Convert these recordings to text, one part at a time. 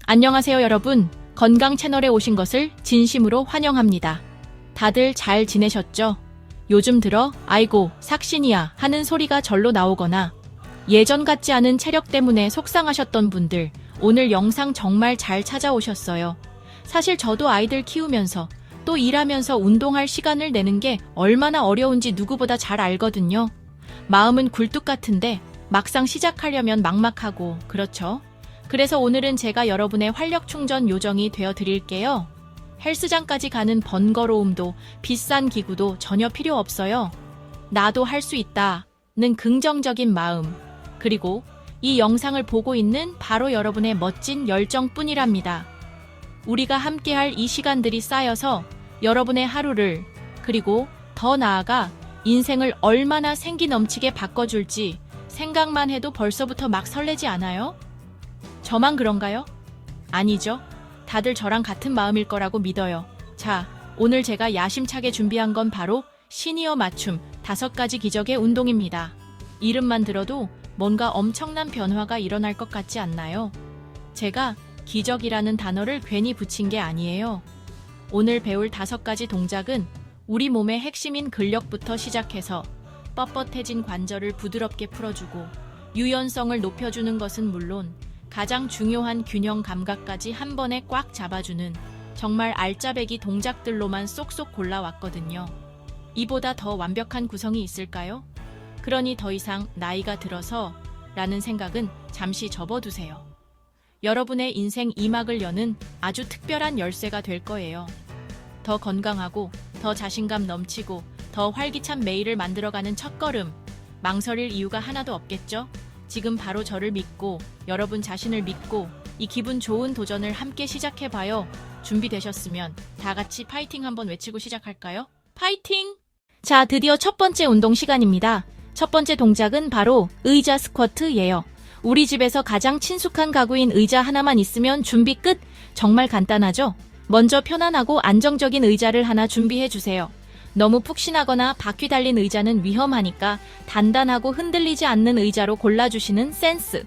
안녕하세요 여러분. 건강 채널에 오신 것을 진심으로 환영합니다. 다들 잘 지내셨죠? 요즘 들어 아이고 삭신이야 하는 소리가 절로 나오거나 예전 같지 않은 체력 때문에 속상하셨던 분들, 오늘 영상 정말 잘 찾아오셨어요. 사실 저도 아이들 키우면서 또 일하면서 운동할 시간을 내는 게 얼마나 어려운지 누구보다 잘 알거든요. 마음은 굴뚝 같은데 막상 시작하려면 막막하고 그렇죠? 그래서 오늘은 제가 여러분의 활력 충전 요정이 되어 드릴게요. 헬스장까지 가는 번거로움도 비싼 기구도 전혀 필요 없어요. 나도 할 수 있다는 긍정적인 마음, 그리고 이 영상을 보고 있는 바로 여러분의 멋진 열정뿐이랍니다. 우리가 함께할 이 시간들이 쌓여서 여러분의 하루를, 그리고 더 나아가 인생을 얼마나 생기 넘치게 바꿔줄지 생각만 해도 벌써부터 막 설레지 않아요? 저만 그런가요? 아니죠. 다들 저랑 같은 마음일 거라고 믿어요. 자, 오늘 제가 야심차게 준비한 건 바로 시니어 맞춤 5가지 기적의 운동입니다. 이름만 들어도 뭔가 엄청난 변화가 일어날 것 같지 않나요? 제가 기적이라는 단어를 괜히 붙인 게 아니에요. 오늘 배울 5가지 동작은 우리 몸의 핵심인 근력부터 시작해서 뻣뻣해진 관절을 부드럽게 풀어주고 유연성을 높여주는 것은 물론 가장 중요한 균형 감각까지 한 번에 꽉 잡아주는 정말 알짜배기 동작들로만 쏙쏙 골라왔거든요. 이보다 더 완벽한 구성이 있을까요? 그러니 더 이상 나이가 들어서 라는 생각은 잠시 접어두세요. 여러분의 인생 2막을 여는 아주 특별한 열쇠가 될 거예요. 더 건강하고 더 자신감 넘치고 더 활기찬 매일을 만들어가는 첫걸음, 망설일 이유가 하나도 없겠죠? 지금 바로 저를 믿고 여러분 자신을 믿고 이 기분 좋은 도전을 함께 시작해봐요. 준비되셨으면 다 같이 파이팅 한번 외치고 시작할까요? 파이팅! 자, 드디어 첫 번째 운동 시간입니다. 첫 번째 동작은 바로 의자 스쿼트예요. 우리 집에서 가장 친숙한 가구인 의자 하나만 있으면 준비 끝! 정말 간단하죠? 먼저 편안하고 안정적인 의자를 하나 준비해주세요. 너무 푹신하거나 바퀴 달린 의자는 위험하니까 단단하고 흔들리지 않는 의자로 골라주시는 센스.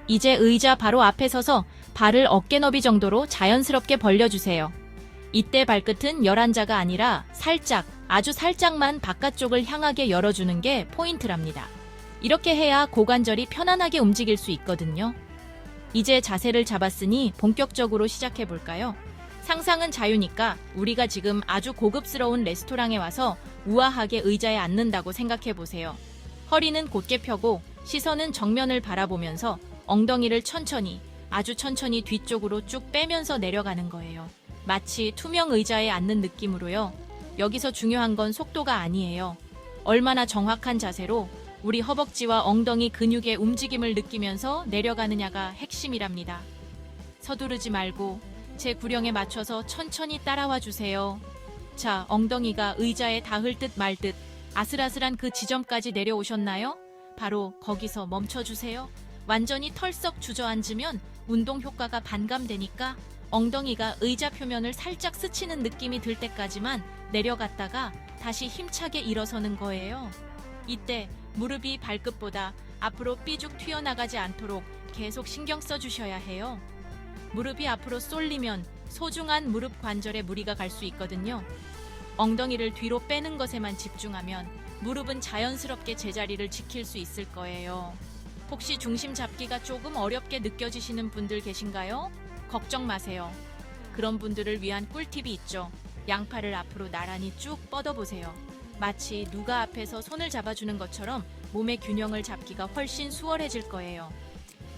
이제 의자 바로 앞에 서서 발을 어깨 너비 정도로 자연스럽게 벌려주세요. 이때 발끝은 열앉아가 아니라 살짝, 아주 살짝만 바깥쪽을 향하게 열어주는 게 포인트랍니다. 이렇게 해야 고관절이 편안하게 움직일 수 있거든요. 이제 자세를 잡았으니 본격적으로 시작해볼까요? 상상은 자유니까 우리가 지금 아주 고급스러운 레스토랑에 와서 우아하게 의자에 앉는다고 생각해보세요. 허리는 곧게 펴고 시선은 정면을 바라보면서 엉덩이를 천천히, 아주 천천히 뒤쪽으로 쭉 빼면서 내려가는 거예요. 마치 투명 의자에 앉는 느낌으로요. 여기서 중요한 건 속도가 아니에요. 얼마나 정확한 자세로 우리 허벅지와 엉덩이 근육의 움직임을 느끼면서 내려가느냐가 핵심이랍니다. 서두르지 말고 제 구령에 맞춰서 천천히 따라와 주세요. 자, 엉덩이가 의자에 닿을 듯 말 듯 아슬아슬한 그 지점까지 내려오셨나요? 바로 거기서 멈춰주세요. 완전히 털썩 주저앉으면 운동 효과가 반감되니까 엉덩이가 의자 표면을 살짝 스치는 느낌이 들 때까지만 내려갔다가 다시 힘차게 일어서는 거예요. 이때 무릎이 발끝보다 앞으로 삐죽 튀어나가지 않도록 계속 신경 써주셔야 해요. 무릎이 앞으로 쏠리면 소중한 무릎 관절에 무리가 갈 수 있거든요. 엉덩이를 뒤로 빼는 것에만 집중하면 무릎은 자연스럽게 제자리를 지킬 수 있을 거예요. 혹시 중심 잡기가 조금 어렵게 느껴지시는 분들 계신가요? 걱정 마세요. 그런 분들을 위한 꿀팁이 있죠. 양팔을 앞으로 나란히 쭉 뻗어보세요. 마치 누가 앞에서 손을 잡아주는 것처럼 몸의 균형을 잡기가 훨씬 수월해질 거예요.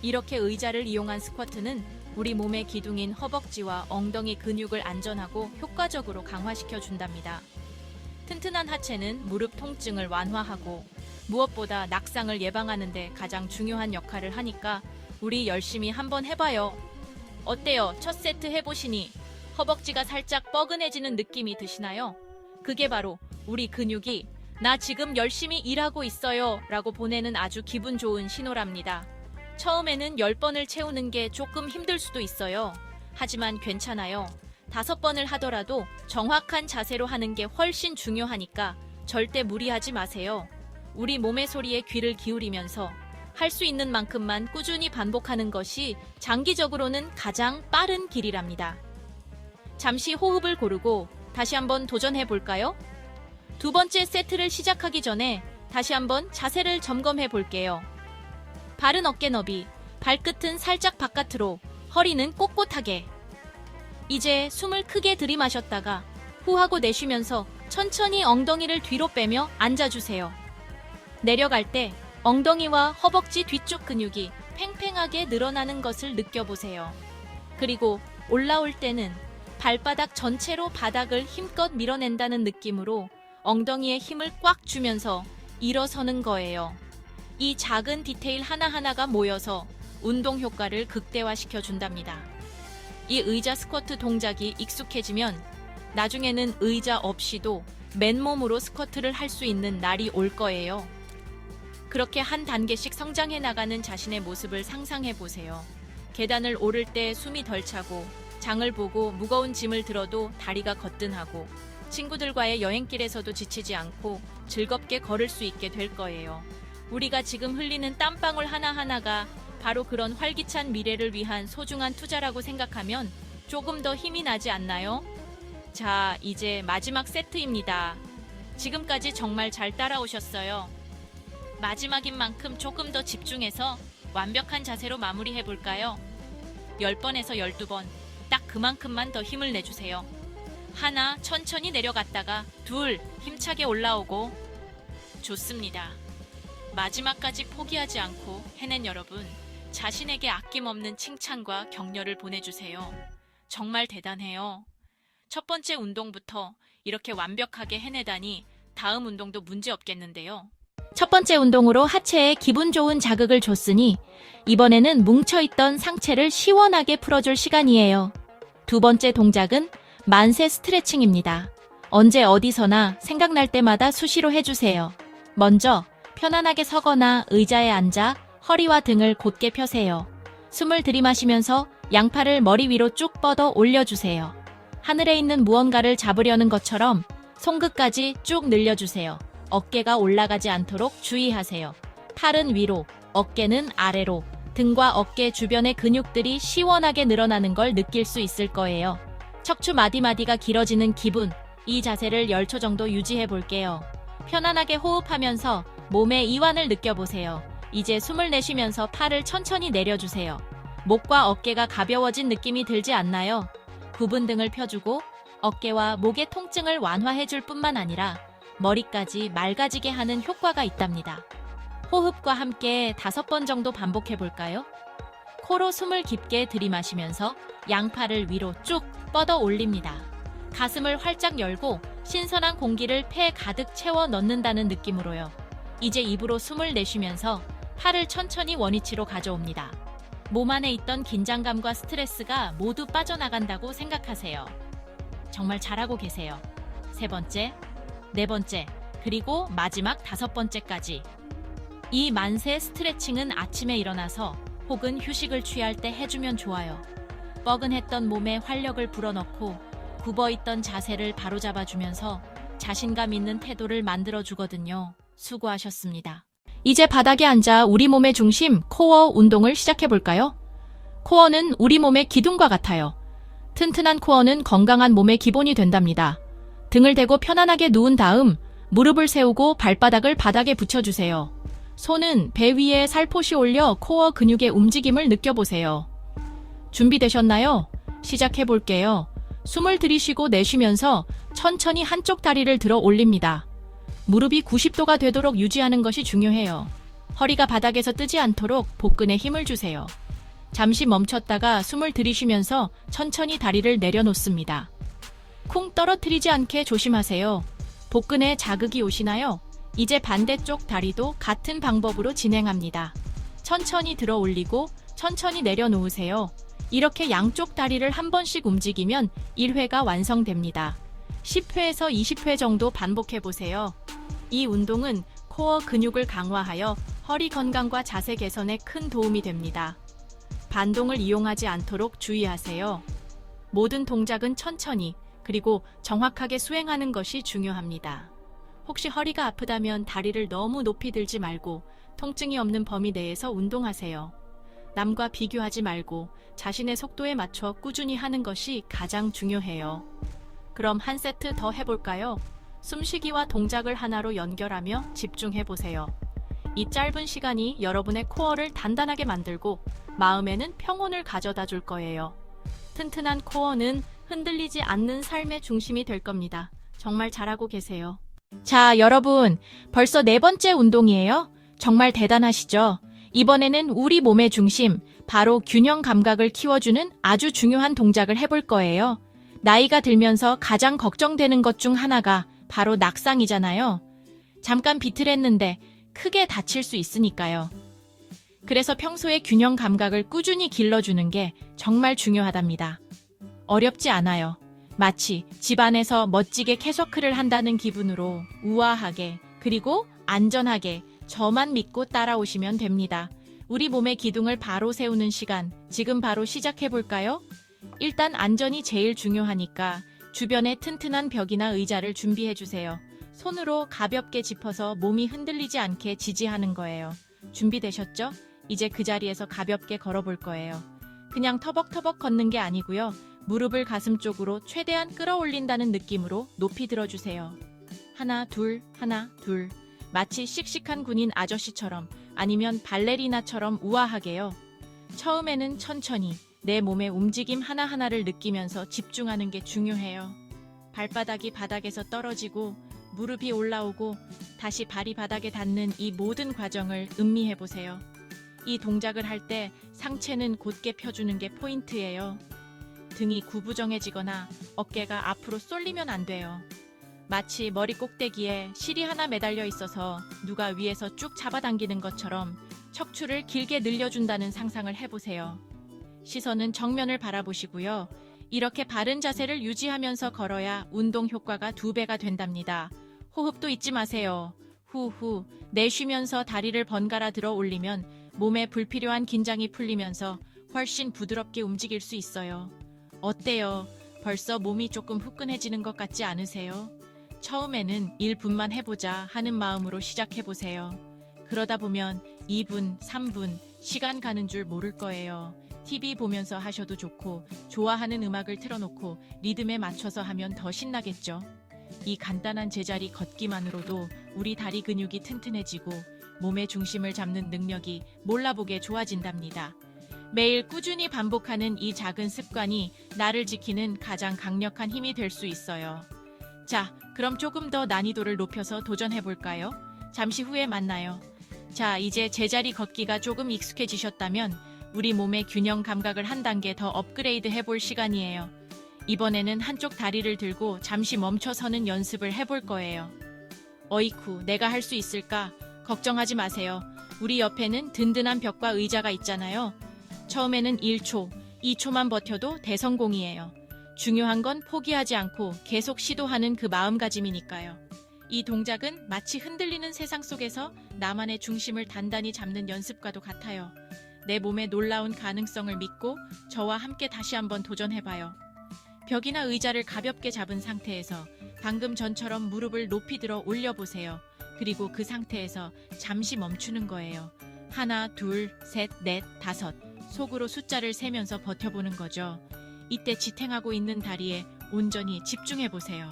이렇게 의자를 이용한 스쿼트는 우리 몸의 기둥인 허벅지와 엉덩이 근육을 안전하고 효과적으로 강화시켜 준답니다. 튼튼한 하체는 무릎 통증을 완화하고 무엇보다 낙상을 예방하는 데 가장 중요한 역할을 하니까 우리 열심히 한번 해봐요. 어때요? 첫 세트 해보시니 허벅지가 살짝 뻐근해지는 느낌이 드시나요? 그게 바로 우리 근육이 나 지금 열심히 일하고 있어요 라고 보내는 아주 기분 좋은 신호랍니다. 처음에는 10번을 채우는 게 조금 힘들 수도 있어요. 하지만 괜찮아요. 5번을 하더라도 정확한 자세로 하는 게 훨씬 중요하니까 절대 무리하지 마세요. 우리 몸의 소리에 귀를 기울이면서 할 수 있는 만큼만 꾸준히 반복하는 것이 장기적으로는 가장 빠른 길이랍니다. 잠시 호흡을 고르고 다시 한번 도전해 볼까요? 두 번째 세트를 시작하기 전에 다시 한번 자세를 점검해 볼게요. 발은 어깨 너비, 발끝은 살짝 바깥으로, 허리는 꼿꼿하게. 이제 숨을 크게 들이마셨다가 후하고 내쉬면서 천천히 엉덩이를 뒤로 빼며 앉아주세요. 내려갈 때 엉덩이와 허벅지 뒤쪽 근육이 팽팽하게 늘어나는 것을 느껴보세요. 그리고 올라올 때는 발바닥 전체로 바닥을 힘껏 밀어낸다는 느낌으로 엉덩이에 힘을 꽉 주면서 일어서는 거예요. 이 작은 디테일 하나하나가 모여서 운동 효과를 극대화시켜 준답니다. 이 의자 스쿼트 동작이 익숙해지면 나중에는 의자 없이도 맨몸으로 스쿼트를 할 수 있는 날이 올 거예요. 그렇게 한 단계씩 성장해 나가는 자신의 모습을 상상해 보세요. 계단을 오를 때 숨이 덜 차고, 장을 보고 무거운 짐을 들어도 다리가 거뜬하고, 친구들과의 여행길에서도 지치지 않고 즐겁게 걸을 수 있게 될 거예요. 우리가 지금 흘리는 땀방울 하나하나가 바로 그런 활기찬 미래를 위한 소중한 투자라고 생각하면 조금 더 힘이 나지 않나요? 자, 이제 마지막 세트입니다. 지금까지 정말 잘 따라오셨어요. 마지막인 만큼 조금 더 집중해서 완벽한 자세로 마무리해 볼까요? 10번에서 12번, 딱 그만큼만 더 힘을 내주세요. 하나, 천천히 내려갔다가 둘, 힘차게 올라오고. 좋습니다. 마지막까지 포기하지 않고 해낸 여러분, 자신에게 아낌없는 칭찬과 격려를 보내주세요. 정말 대단해요. 첫 번째 운동부터 이렇게 완벽하게 해내다니 다음 운동도 문제 없겠는데요. 첫 번째 운동으로 하체에 기분 좋은 자극을 줬으니 이번에는 뭉쳐있던 상체를 시원하게 풀어줄 시간이에요. 두 번째 동작은 만세 스트레칭입니다. 언제 어디서나 생각날 때마다 수시로 해주세요. 먼저 편안하게 서거나 의자에 앉아 허리와 등을 곧게 펴세요. 숨을 들이마시면서 양팔을 머리 위로 쭉 뻗어 올려주세요. 하늘에 있는 무언가를 잡으려는 것처럼 손끝까지 쭉 늘려주세요. 어깨가 올라가지 않도록 주의하세요. 팔은 위로, 어깨는 아래로, 등과 어깨 주변의 근육들이 시원하게 늘어나는 걸 느낄 수 있을 거예요. 척추 마디마디가 길어지는 기분, 이 자세를 10초 정도 유지해 볼게요. 편안하게 호흡하면서 몸의 이완을 느껴보세요. 이제 숨을 내쉬면서 팔을 천천히 내려주세요. 목과 어깨가 가벼워진 느낌이 들지 않나요? 구분 등을 펴주고 어깨와 목의 통증을 완화해줄 뿐만 아니라 머리까지 맑아지게 하는 효과가 있답니다. 호흡과 함께 5번 정도 반복해 볼까요? 코로 숨을 깊게 들이마시면서 양팔을 위로 쭉 뻗어 올립니다. 가슴을 활짝 열고 신선한 공기를 폐에 가득 채워 넣는다는 느낌으로요. 이제 입으로 숨을 내쉬면서 팔을 천천히 원위치로 가져옵니다. 몸 안에 있던 긴장감과 스트레스가 모두 빠져나간다고 생각하세요. 정말 잘하고 계세요. 3번째, 4번째, 그리고 마지막 5번째까지. 이 만세 스트레칭은 아침에 일어나서 혹은 휴식을 취할 때 해주면 좋아요. 뻐근했던 몸에 활력을 불어넣고 굽어있던 자세를 바로잡아주면서 자신감 있는 태도를 만들어주거든요. 수고하셨습니다. 이제 바닥에 앉아 우리 몸의 중심, 코어 운동을 시작해볼까요? 코어는 우리 몸의 기둥과 같아요. 튼튼한 코어는 건강한 몸의 기본이 된답니다. 등을 대고 편안하게 누운 다음 무릎을 세우고 발바닥을 바닥에 붙여주세요. 손은 배 위에 살포시 올려 코어 근육의 움직임을 느껴보세요. 준비되셨나요? 시작해볼게요. 숨을 들이쉬고 내쉬면서 천천히 한쪽 다리를 들어 올립니다. 무릎이 90도가 되도록 유지하는 것이 중요해요. 허리가 바닥에서 뜨지 않도록 복근에 힘을 주세요. 잠시 멈췄다가 숨을 들이쉬면서 천천히 다리를 내려놓습니다. 쿵 떨어뜨리지 않게 조심하세요. 복근에 자극이 오시나요? 이제 반대쪽 다리도 같은 방법으로 진행합니다. 천천히 들어 올리고 천천히 내려놓으세요. 이렇게 양쪽 다리를 한 번씩 움직이면 1회가 완성됩니다. 10회에서 20회 정도 반복해보세요. 이 운동은 코어 근육을 강화하여 허리 건강과 자세 개선에 큰 도움이 됩니다. 반동을 이용하지 않도록 주의하세요. 모든 동작은 천천히 그리고 정확하게 수행하는 것이 중요합니다. 혹시 허리가 아프다면 다리를 너무 높이 들지 말고 통증이 없는 범위 내에서 운동하세요. 남과 비교하지 말고 자신의 속도에 맞춰 꾸준히 하는 것이 가장 중요해요. 그럼 한 세트 더 해볼까요? 숨쉬기와 동작을 하나로 연결하며 집중해보세요. 이 짧은 시간이 여러분의 코어를 단단하게 만들고 마음에는 평온을 가져다 줄 거예요. 튼튼한 코어는 흔들리지 않는 삶의 중심이 될 겁니다. 정말 잘하고 계세요. 자, 여러분, 벌써 네 번째 운동이에요. 정말 대단하시죠? 이번에는 우리 몸의 중심, 바로 균형 감각을 키워주는 아주 중요한 동작을 해볼 거예요. 나이가 들면서 가장 걱정되는 것 중 하나가 바로 낙상이잖아요. 잠깐 비틀했는데 크게 다칠 수 있으니까요. 그래서 평소에 균형 감각을 꾸준히 길러주는 게 정말 중요하답니다. 어렵지 않아요. 마치 집안에서 멋지게 캐서클을 한다는 기분으로 우아하게 그리고 안전하게 저만 믿고 따라오시면 됩니다. 우리 몸의 기둥을 바로 세우는 시간, 지금 바로 시작해볼까요? 일단 안전이 제일 중요하니까 주변에 튼튼한 벽이나 의자를 준비해주세요. 손으로 가볍게 짚어서 몸이 흔들리지 않게 지지하는 거예요. 준비되셨죠? 이제 그 자리에서 가볍게 걸어볼 거예요. 그냥 터벅터벅 걷는 게 아니고요. 무릎을 가슴 쪽으로 최대한 끌어올린다는 느낌으로 높이 들어주세요. 하나, 둘, 하나, 둘. 마치 씩씩한 군인 아저씨처럼 아니면 발레리나처럼 우아하게요. 처음에는 천천히 내 몸의 움직임 하나하나를 느끼면서 집중하는 게 중요해요. 발바닥이 바닥에서 떨어지고 무릎이 올라오고 다시 발이 바닥에 닿는 이 모든 과정을 음미해보세요. 이 동작을 할 때 상체는 곧게 펴주는 게 포인트예요. 등이 구부정해지거나 어깨가 앞으로 쏠리면 안 돼요. 마치 머리 꼭대기에 실이 하나 매달려 있어서 누가 위에서 쭉 잡아당기는 것처럼 척추를 길게 늘려준다는 상상을 해보세요. 시선은 정면을 바라보시고요. 이렇게 바른 자세를 유지하면서 걸어야 운동 효과가 2배가 된답니다. 호흡도 잊지 마세요. 후후 내쉬면서 다리를 번갈아 들어 올리면 몸에 불필요한 긴장이 풀리면서 훨씬 부드럽게 움직일 수 있어요. 어때요? 벌써 몸이 조금 후끈해지는 것 같지 않으세요? 처음에는 1분만 해보자 하는 마음으로 시작해보세요. 그러다 보면 2분, 3분, 시간 가는 줄 모를 거예요. TV 보면서 하셔도 좋고 좋아하는 음악을 틀어놓고 리듬에 맞춰서 하면 더 신나겠죠. 이 간단한 제자리 걷기만으로도 우리 다리 근육이 튼튼해지고 몸의 중심을 잡는 능력이 몰라보게 좋아진답니다. 매일 꾸준히 반복하는 이 작은 습관이 나를 지키는 가장 강력한 힘이 될 수 있어요. 자, 그럼 조금 더 난이도를 높여서 도전해볼까요? 잠시 후에 만나요. 자, 이제 제자리 걷기가 조금 익숙해지셨다면 우리 몸의 균형 감각을 한 단계 더 업그레이드 해볼 시간이에요. 이번에는 한쪽 다리를 들고 잠시 멈춰 서는 연습을 해볼 거예요. 어이쿠, 내가 할 수 있을까? 걱정하지 마세요. 우리 옆에는 든든한 벽과 의자가 있잖아요. 처음에는 1초, 2초만 버텨도 대성공이에요. 중요한 건 포기하지 않고 계속 시도하는 그 마음가짐이니까요. 이 동작은 마치 흔들리는 세상 속에서 나만의 중심을 단단히 잡는 연습과도 같아요. 내 몸의 놀라운 가능성을 믿고 저와 함께 다시 한번 도전해봐요. 벽이나 의자를 가볍게 잡은 상태에서 방금 전처럼 무릎을 높이 들어 올려보세요. 그리고 그 상태에서 잠시 멈추는 거예요. 하나, 둘, 셋, 넷, 다섯. 속으로 숫자를 세면서 버텨보는 거죠. 이때 지탱하고 있는 다리에 온전히 집중해보세요.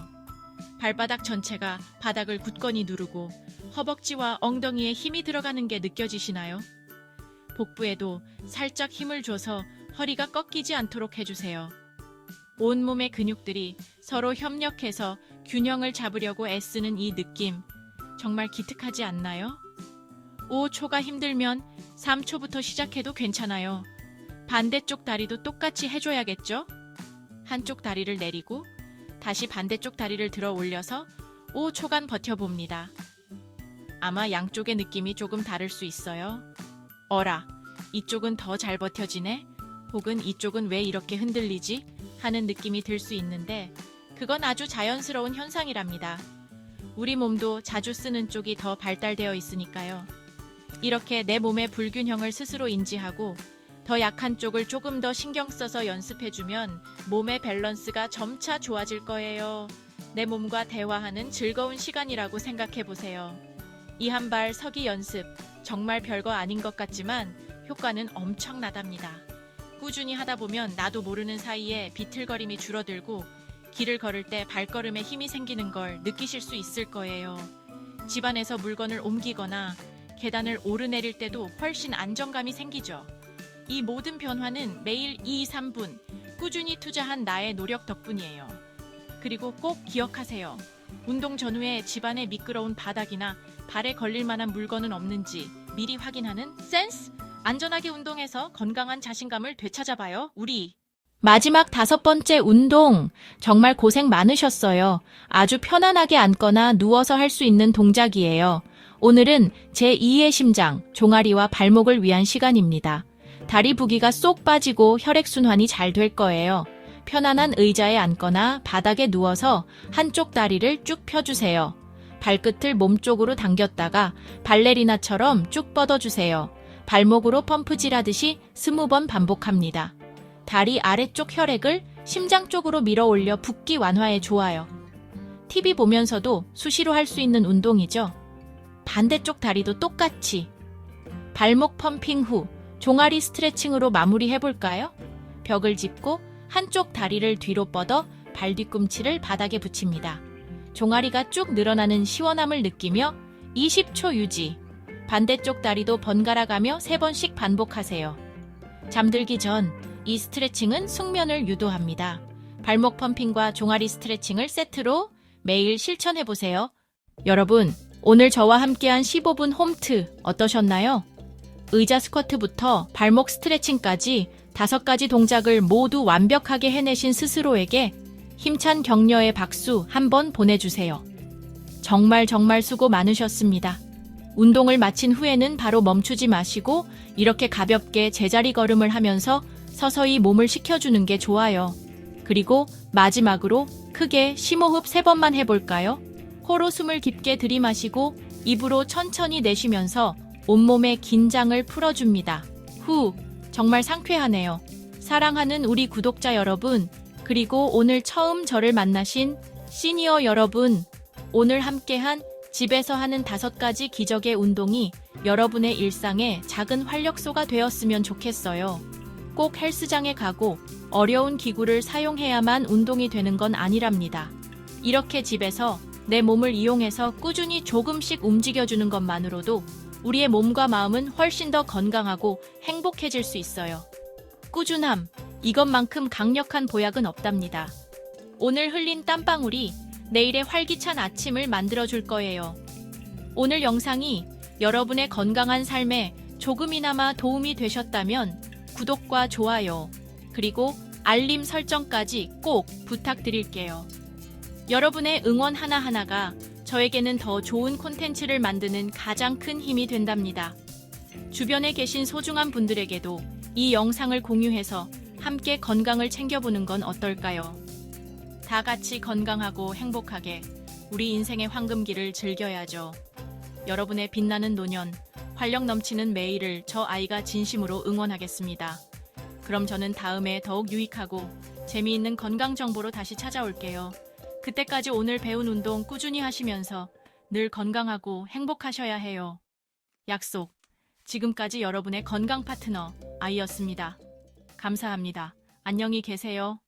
발바닥 전체가 바닥을 굳건히 누르고 허벅지와 엉덩이에 힘이 들어가는 게 느껴지시나요? 복부에도 살짝 힘을 줘서 허리가 꺾이지 않도록 해주세요. 온몸의 근육들이 서로 협력해서 균형을 잡으려고 애쓰는 이 느낌, 정말 기특하지 않나요? 5초가 힘들면 3초부터 시작해도 괜찮아요. 반대쪽 다리도 똑같이 해줘야겠죠? 한쪽 다리를 내리고 다시 반대쪽 다리를 들어 올려서 5초간 버텨봅니다. 아마 양쪽의 느낌이 조금 다를 수 있어요. 어라, 이쪽은 더 잘 버텨지네? 혹은 이쪽은 왜 이렇게 흔들리지? 하는 느낌이 들 수 있는데 그건 아주 자연스러운 현상이랍니다. 우리 몸도 자주 쓰는 쪽이 더 발달되어 있으니까요. 이렇게 내 몸의 불균형을 스스로 인지하고 더 약한 쪽을 조금 더 신경 써서 연습해주면 몸의 밸런스가 점차 좋아질 거예요. 내 몸과 대화하는 즐거운 시간이라고 생각해보세요. 이 한 발 서기 연습, 정말 별거 아닌 것 같지만 효과는 엄청나답니다. 꾸준히 하다 보면 나도 모르는 사이에 비틀거림이 줄어들고 길을 걸을 때 발걸음에 힘이 생기는 걸 느끼실 수 있을 거예요. 집안에서 물건을 옮기거나 계단을 오르내릴 때도 훨씬 안정감이 생기죠. 이 모든 변화는 매일 2-3분 꾸준히 투자한 나의 노력 덕분이에요. 그리고 꼭 기억하세요. 운동 전후에 집안의 미끄러운 바닥이나 발에 걸릴 만한 물건은 없는지 미리 확인하는 센스? 안전하게 운동해서 건강한 자신감을 되찾아봐요, 우리. 마지막 5번째 운동. 정말 고생 많으셨어요. 아주 편안하게 앉거나 누워서 할 수 있는 동작이에요. 오늘은 제2의 심장, 종아리와 발목을 위한 시간입니다. 다리 부기가 쏙 빠지고 혈액순환이 잘 될 거예요. 편안한 의자에 앉거나 바닥에 누워서 한쪽 다리를 쭉 펴주세요. 발끝을 몸쪽으로 당겼다가 발레리나처럼 쭉 뻗어주세요. 발목으로 펌프질하듯이 20번 반복합니다. 다리 아래쪽 혈액을 심장 쪽으로 밀어 올려 붓기 완화에 좋아요. TV 보면서도 수시로 할 수 있는 운동이죠. 반대쪽 다리도 똑같이. 발목 펌핑 후 종아리 스트레칭으로 마무리해볼까요? 벽을 짚고 한쪽 다리를 뒤로 뻗어 발 뒤꿈치를 바닥에 붙입니다. 종아리가 쭉 늘어나는 시원함을 느끼며 20초 유지. 반대쪽 다리도 번갈아가며 3번씩 반복하세요. 잠들기 전 이 스트레칭은 숙면을 유도합니다. 발목 펌핑과 종아리 스트레칭을 세트로 매일 실천해보세요. 여러분, 오늘 저와 함께한 15분 홈트 어떠셨나요? 의자 스쿼트부터 발목 스트레칭까지 5가지 동작을 모두 완벽하게 해내신 스스로에게 힘찬 격려의 박수 한번 보내주세요. 정말 수고 많으셨습니다. 운동을 마친 후에는 바로 멈추지 마시고 이렇게 가볍게 제자리 걸음을 하면서 서서히 몸을 식혀주는 게 좋아요. 그리고 마지막으로 크게 심호흡 3번만 해볼까요? 코로 숨을 깊게 들이마시고 입으로 천천히 내쉬면서 온몸의 긴장을 풀어줍니다. 후, 정말 상쾌하네요. 사랑하는 우리 구독자 여러분, 그리고 오늘 처음 저를 만나신 시니어 여러분, 오늘 함께한 집에서 하는 5가지 기적의 운동이 여러분의 일상에 작은 활력소가 되었으면 좋겠어요. 꼭 헬스장에 가고 어려운 기구를 사용해야만 운동이 되는 건 아니랍니다. 이렇게 집에서 내 몸을 이용해서 꾸준히 조금씩 움직여주는 것만으로도 우리의 몸과 마음은 훨씬 더 건강하고 행복해질 수 있어요. 꾸준함, 이것만큼 강력한 보약은 없답니다. 오늘 흘린 땀방울이 내일의 활기찬 아침을 만들어줄 거예요. 오늘 영상이 여러분의 건강한 삶에 조금이나마 도움이 되셨다면 구독과 좋아요, 그리고 알림 설정까지 꼭 부탁드릴게요. 여러분의 응원 하나하나가 저에게는 더 좋은 콘텐츠를 만드는 가장 큰 힘이 된답니다. 주변에 계신 소중한 분들에게도 이 영상을 공유해서 함께 건강을 챙겨보는 건 어떨까요? 다 같이 건강하고 행복하게 우리 인생의 황금기를 즐겨야죠. 여러분의 빛나는 노년, 활력 넘치는 매일을 저 아이가 진심으로 응원하겠습니다. 그럼 저는 다음에 더욱 유익하고 재미있는 건강 정보로 다시 찾아올게요. 그때까지 오늘 배운 운동 꾸준히 하시면서 늘 건강하고 행복하셔야 해요. 약속. 지금까지 여러분의 건강 파트너 아이였습니다. 감사합니다. 안녕히 계세요.